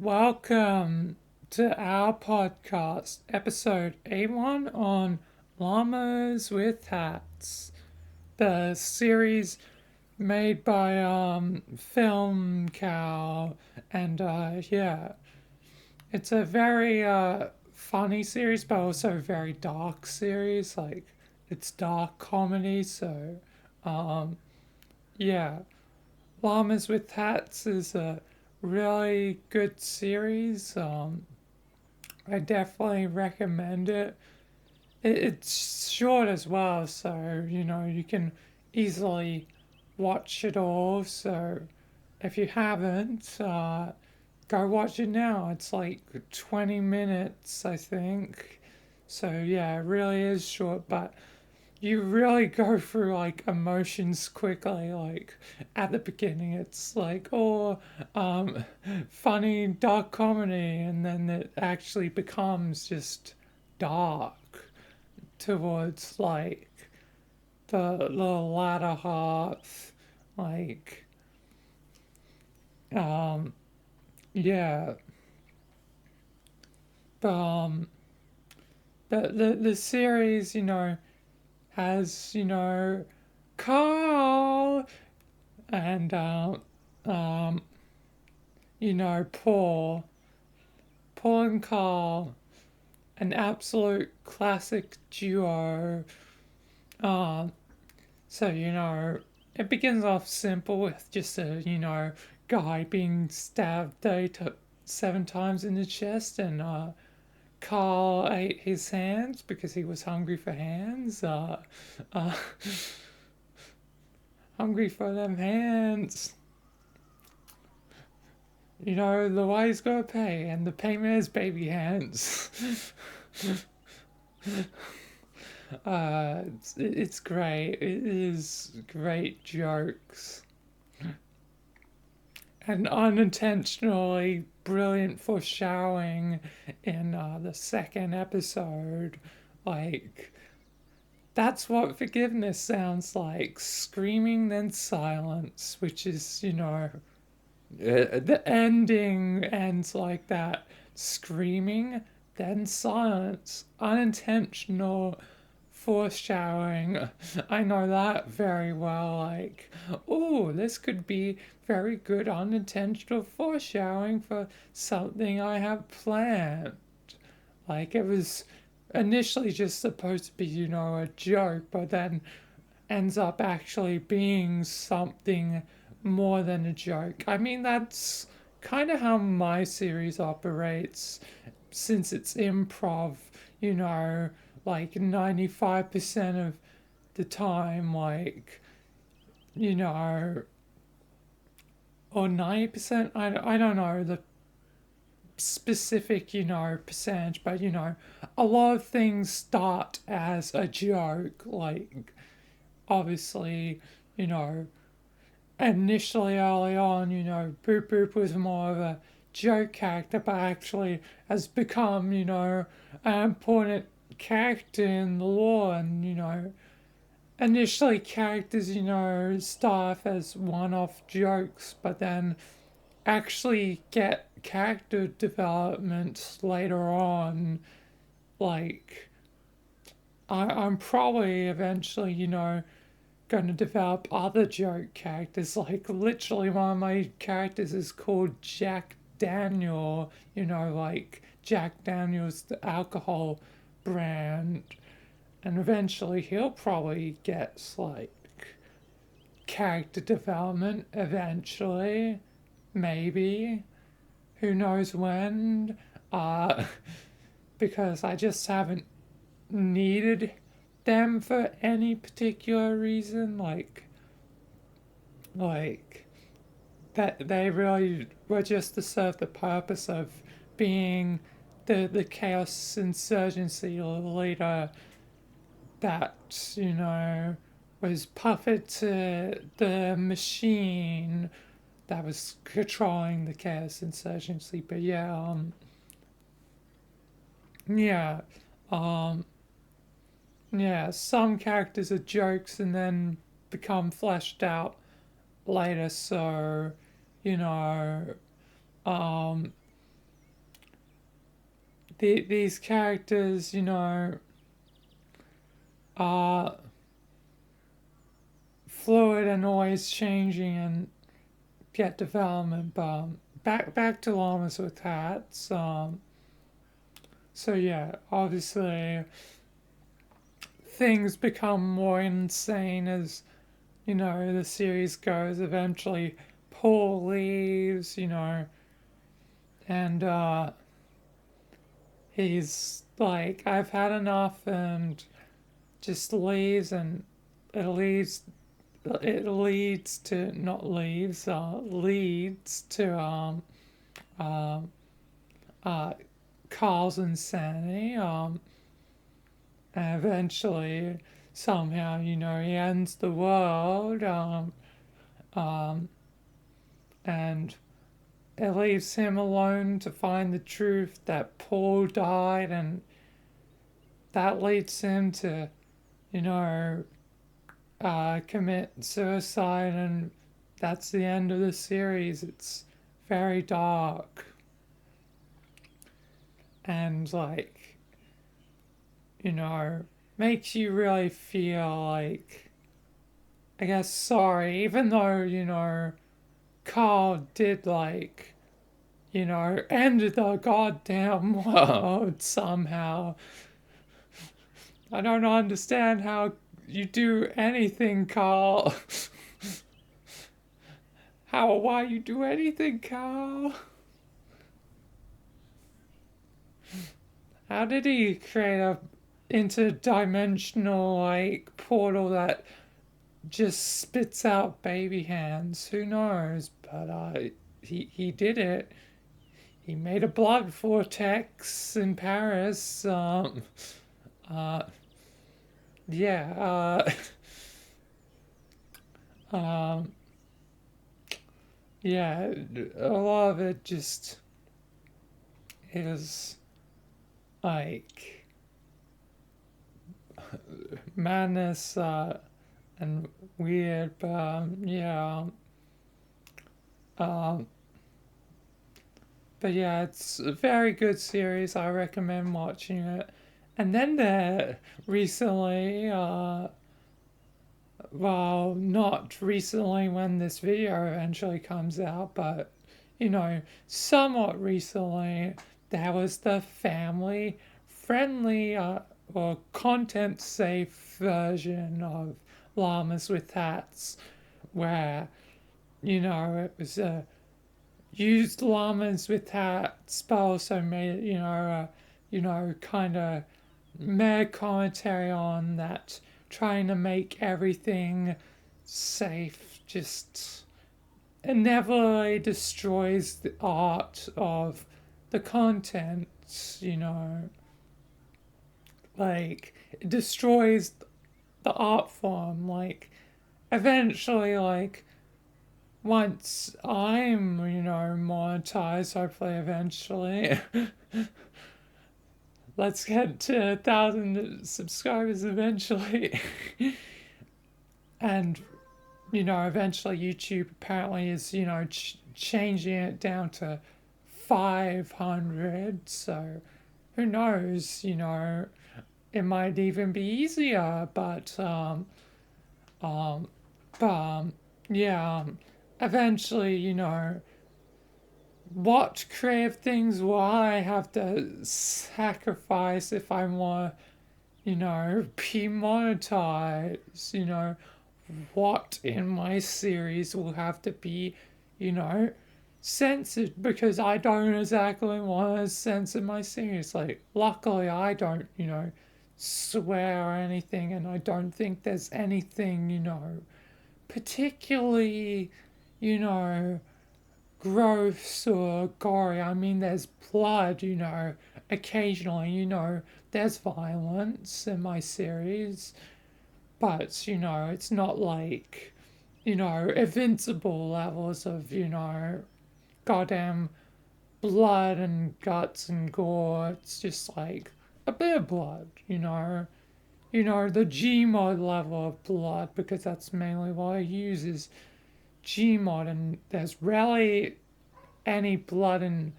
Welcome to our podcast, episode 81 on llamas with hats. The series made by Film Cow, and it's a very funny series, but also a very dark series. Like it's dark comedy, so um, yeah, Llamas with Hats is a really good series. I definitely recommend it. It's short as well, so you can easily watch it all. So if you haven't, go watch it now. It's like 20 minutes, I think. So yeah, it really is short, but you really go through like emotions quickly. Like at the beginning it's like, oh, um funny dark comedy, and then it actually becomes just dark towards like the latter half. Like um yeah, but the series, has, Carl and um Paul and Carl, an absolute classic duo. Um, so it begins off simple with just a guy being stabbed 7 times in the chest, and Carl ate his hands because he was hungry for hands. Uh, hungry for them hands. The way's gotta pay, and the payment is baby hands. It's great. It is great jokes and unintentionally brilliant foreshadowing in the second episode. Like, that's what forgiveness sounds like, screaming then silence, which is, the ending ends like that, screaming then silence, unintentional foreshadowing. I know that very well. Like, oh, this could be very good unintentional foreshadowing for something I have planned. Like, it was initially just supposed to be, a joke, but then ends up actually being something more than a joke. I mean, that's kind of how my series operates since it's improv, you know, like 95% of the time, like, you know, or 90%, I don't know the specific, percentage, but, a lot of things start as a joke. Like, obviously, you know, initially early on, Boop Boop was more of a joke character, but actually has become, an important character in the lore. And, initially characters, start off as one off jokes, but then actually get character development later on. Like, I'm probably eventually, going to develop other joke characters. Like, literally, one of my characters is called Jack Daniel, like Jack Daniel's the alcohol brand. And eventually, he'll probably get, like, character development eventually. Maybe. Who knows when? Uh, because I just haven't needed them for any particular reason. Like that they really were just to serve the purpose of being the chaos insurgency leader that was puppet to the machine that was controlling the chaos insurgency. But yeah, um, yeah. Some characters are jokes and then become fleshed out later. So, you know, um, these characters, are fluid and always changing and get development. But back to llamas with hats. So yeah, obviously things become more insane as the series goes. Eventually, Paul leaves, and he's like, I've had enough, and just leaves, and it leads it leads to not leaves leads to uh, uh, Carl's insanity, and eventually somehow he ends the world, um, and it leaves him alone to find the truth that Paul died, and that leads him to you know commit suicide, and that's the end of the series. It's very dark and you know, makes you really feel like, I guess, sorry, even though, Carl did end the goddamn world somehow. I don't understand how you do anything, Carl. Why you do anything, Carl? How did he create a interdimensional portal that just spits out baby hands? Who knows? But he did it. He made a blood vortex in Paris. Uh, yeah. Um, yeah. A lot of it just is like madness and weird, but yeah. Um, but yeah, it's a very good series. I recommend watching it. And then there recently, well, not recently when this video eventually comes out, but somewhat recently, there was the family friendly or content safe version of Llamas with Hats, where it was used llamas with hats, but also made kind of meta commentary on that, trying to make everything safe just inevitably destroys the art of the content, it destroys the art form. Eventually, once I'm, monetized, hopefully eventually, let's get to 1,000 subscribers eventually. And, eventually YouTube apparently is, changing it down to 500. So who knows, it might even be easier, um, yeah, eventually, what creative things will I have to sacrifice if I want, be monetized, what in my series will have to be, censored, because I don't exactly want to censor my series. Luckily, I don't, swear or anything, and I don't think there's anything, particularly, you know, gross or gory. I mean, there's blood, occasionally, there's violence in my series, but, it's not invincible levels of, goddamn blood and guts and gore. It's just a bit of blood, the Gmod level of blood, because that's mainly what I use is Gmod, and there's rarely any blood in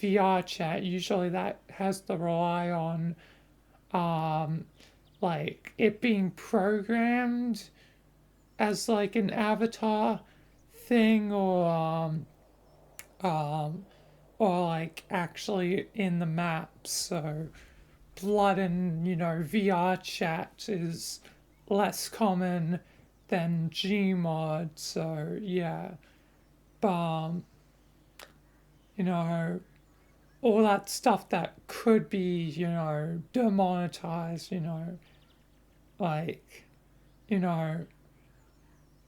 VR chat, usually that has to rely on um, like it being programmed as like an avatar thing, um, or like actually in the map. So blood and VR chat is less common than Gmod. So yeah, but you know all that stuff that could be demonetized. Like you know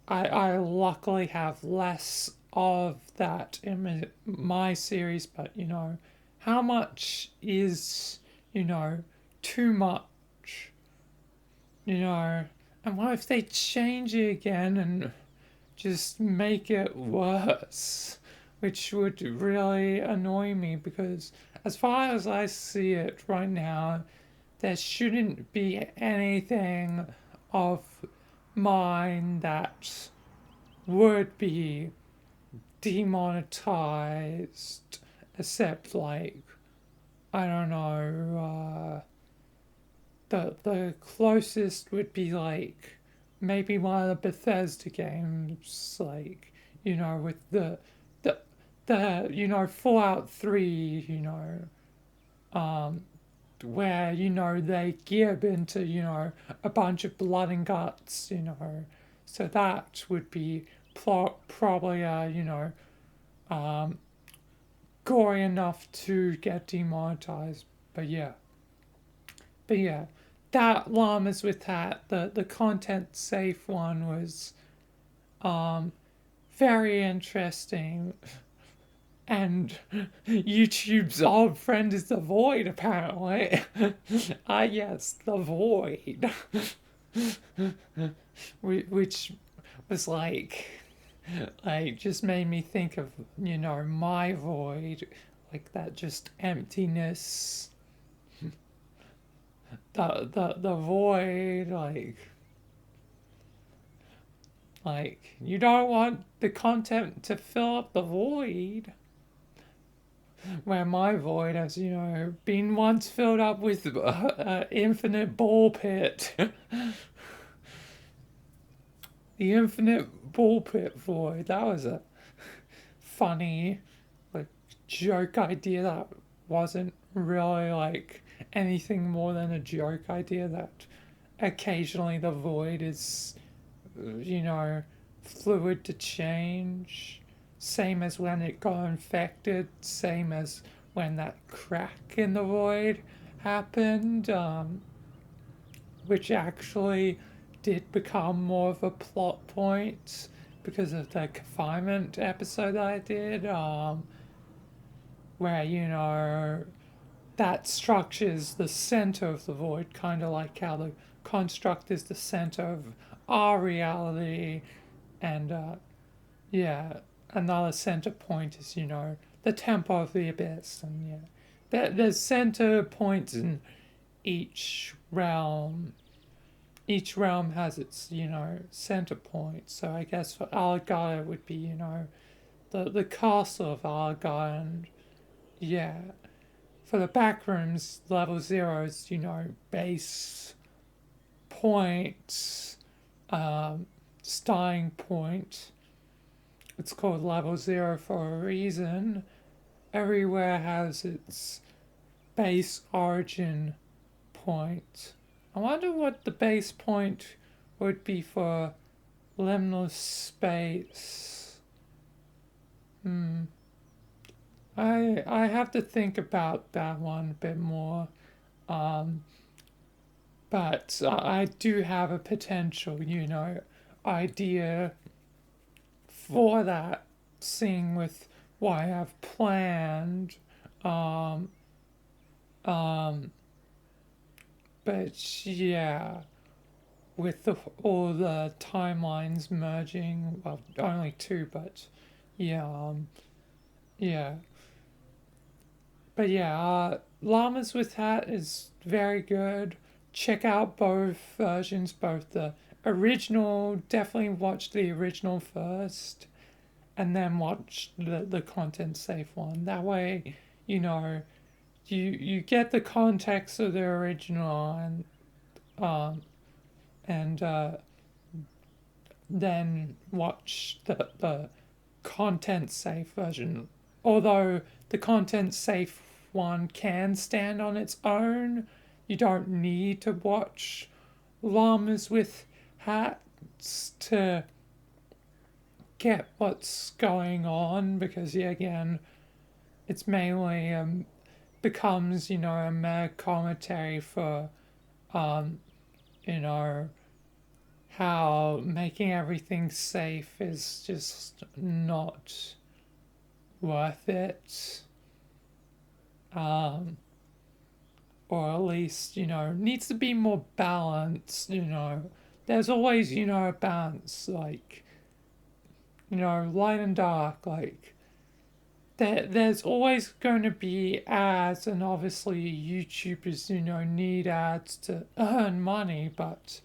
I luckily have less of that in my series, but how much is you know too much, you know? And what if they change it again and just make it worse? Which would really annoy me because, as far as I see it right now, there shouldn't be anything of mine that would be demonetized, except like I don't know. The closest would be like maybe one of the Bethesda games, like with the Fallout 3, um, where they give into a bunch of blood and guts, so that would be probably um, gory enough to get demonetized. But yeah, but yeah, that llamas with hat, the content safe one was um very interesting. And YouTube's old friend is the void, apparently. Ah, yes, the void. Which was like just made me think of my void, like that just emptiness, the void, like you don't want the content to fill up the void, where my void has been once filled up with infinite ball pit. The infinite ball pit void, that was a funny like joke idea that wasn't really like anything more than a joke idea, that occasionally the void is fluid to change, same as when it got infected, same as when that crack in the void happened, which actually did become more of a plot point because of the confinement episode I did, where that structure's the center of the void, kind of like how the construct is the center of our reality, and yeah, another center point is the tempo of the abyss, and yeah, there's center points in each realm. Each realm has its center point. So I guess for Algar it would be the castle of Algar, and yeah, for the back rooms, level 0 is base point, starting point. It's called level 0 for a reason. Everywhere has its base origin point. I wonder what the base point would be for liminal space. I have to think about that one a bit more. Um, but I do have a potential, idea for that, seeing with what I have planned. Um, um, but yeah, with all the timelines merging, well, only two, but yeah, yeah. But yeah, Llamas with Hat is very good. Check out both versions, both the original, definitely watch the original first, and then watch the content safe one. That way you know, you get the context of the original um and then watch the content safe version. Although the content safe one can stand on its own, you don't need to watch llamas with hats to get what's going on, because yeah, again, it's mainly becomes, a mere commentary for um you know how making everything safe is just not worth it. um or at least, needs to be more balanced. There's always, a balance, like, light and dark. Like, there's always going to be ads, and obviously YouTubers, need ads to earn money, but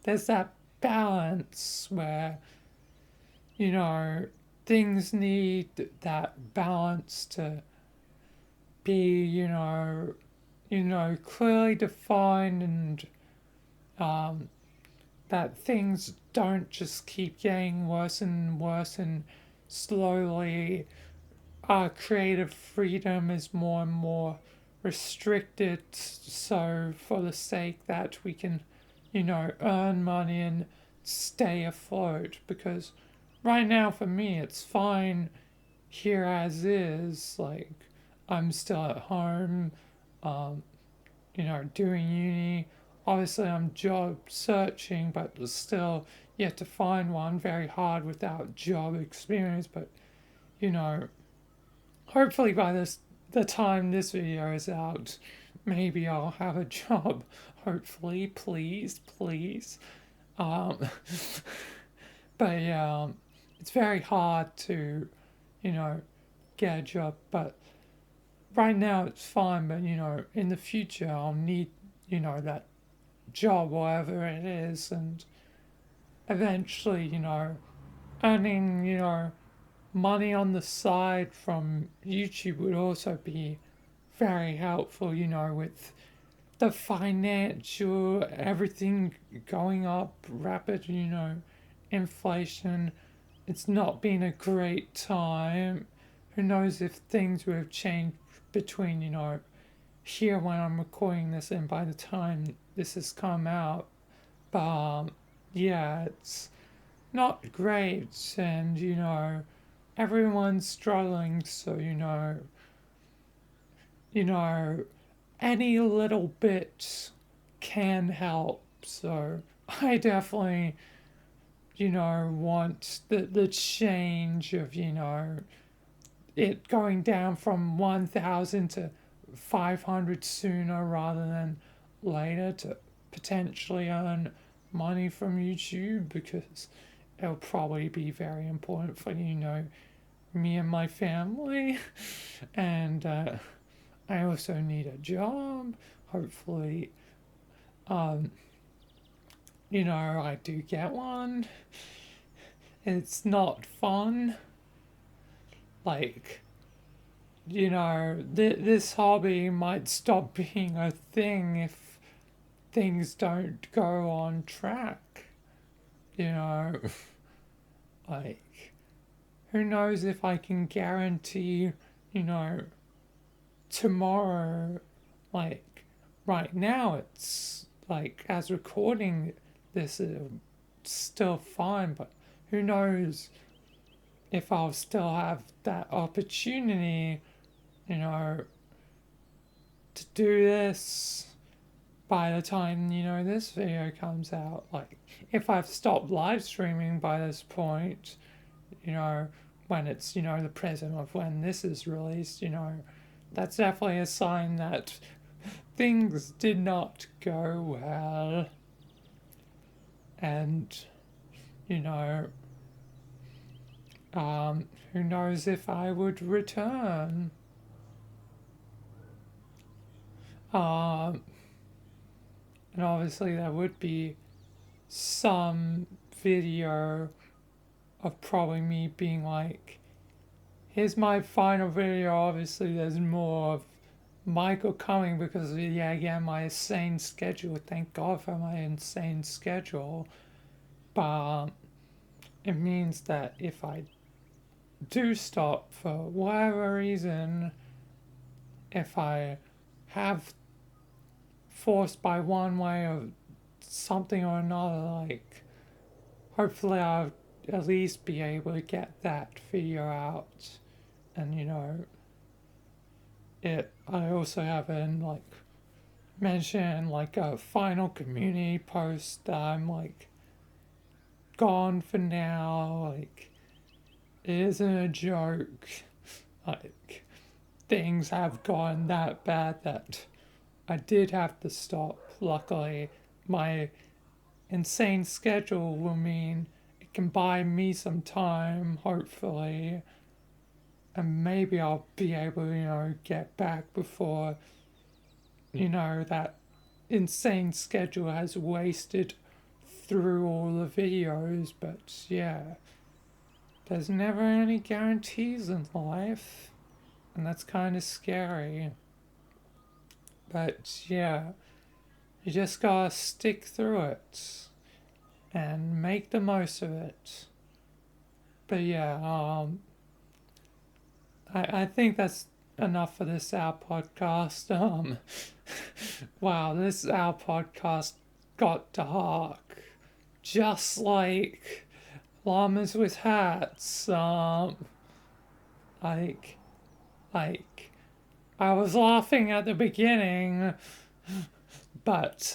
there's that balance where, you know, things need that balance to be, clearly defined, and um, that things don't just keep getting worse and worse, and slowly our creative freedom is more and more restricted, so for the sake that we can, earn money and stay afloat. Because right now for me it's fine here as is. Like, I'm still at home, um, doing uni. Obviously, I'm job searching, but still yet to find one. Very hard without job experience. But, you know, hopefully by the time this video is out, maybe I'll have a job. Hopefully, please, please. Um, but yeah, it's very hard to, you know, get a job. But right now it's fine. But in the future I'll need, that job, whatever it is, and eventually, earning, money on the side from YouTube would also be very helpful, with the financial, everything going up, rapid, inflation. It's not been a great time. Who knows if things would have changed between, here when I'm recording this and by the time this has come out. But yeah, it's not great, and everyone's struggling. So you know, any little bit can help. So I definitely, want the change of, it going down from 1,000 to 500 sooner rather than later, to potentially earn money from YouTube, because it'll probably be very important for, me and my family. And I also need a job. Hopefully, um, I do get one. It's not fun. Like, this hobby might stop being a thing if things don't go on track. You know, like, who knows if I can guarantee, tomorrow, like, right now it's like, as recording this is still fine, but who knows if I'll still have that opportunity, you know, to do this by the time, this video comes out. Like, if I've stopped live streaming by this point, when it's, the present of when this is released, that's definitely a sign that things did not go well. And, you know, who knows if I would return. Um, and obviously there would be some video of probably me being like, here's my final video. Obviously, there's more of Michael coming because, yeah, again, my insane schedule. Thank God for my insane schedule. But it means that if I do stop for whatever reason, if I have forced by one way or something or another, like, hopefully I'll at least be able to get that figure out. And, I also have like, mention like a final community post that I'm like gone for now. Like, it isn't a joke. Like, things have gone that bad that I did have to stop. Luckily, my insane schedule will mean it can buy me some time, hopefully, and maybe I'll be able to, get back before, that insane schedule has wasted through all the videos. But yeah, there's never any guarantees in life, and that's kind of scary. But yeah, you just gotta stick through it and make the most of it. But yeah, I think that's enough for this our podcast. Wow, this our podcast got dark, just like llamas with hats. Like, like I was laughing at the beginning, but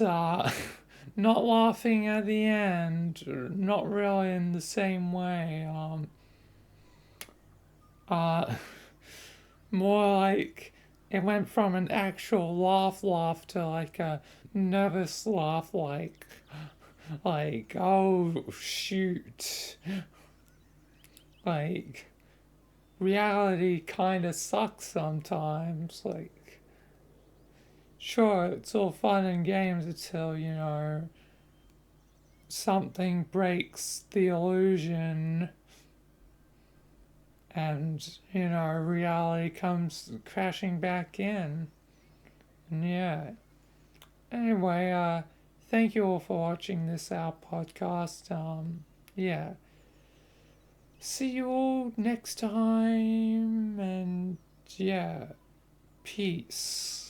not laughing at the end. Not really in the same way. Uh, More like it went from an actual laugh to like a nervous laugh, like oh shoot, like reality kind of sucks sometimes. Like, sure, it's all fun and games until something breaks the illusion, and reality comes crashing back in. And yeah, anyway, thank you all for watching this our podcast. Yeah, see you all next time, and yeah, peace.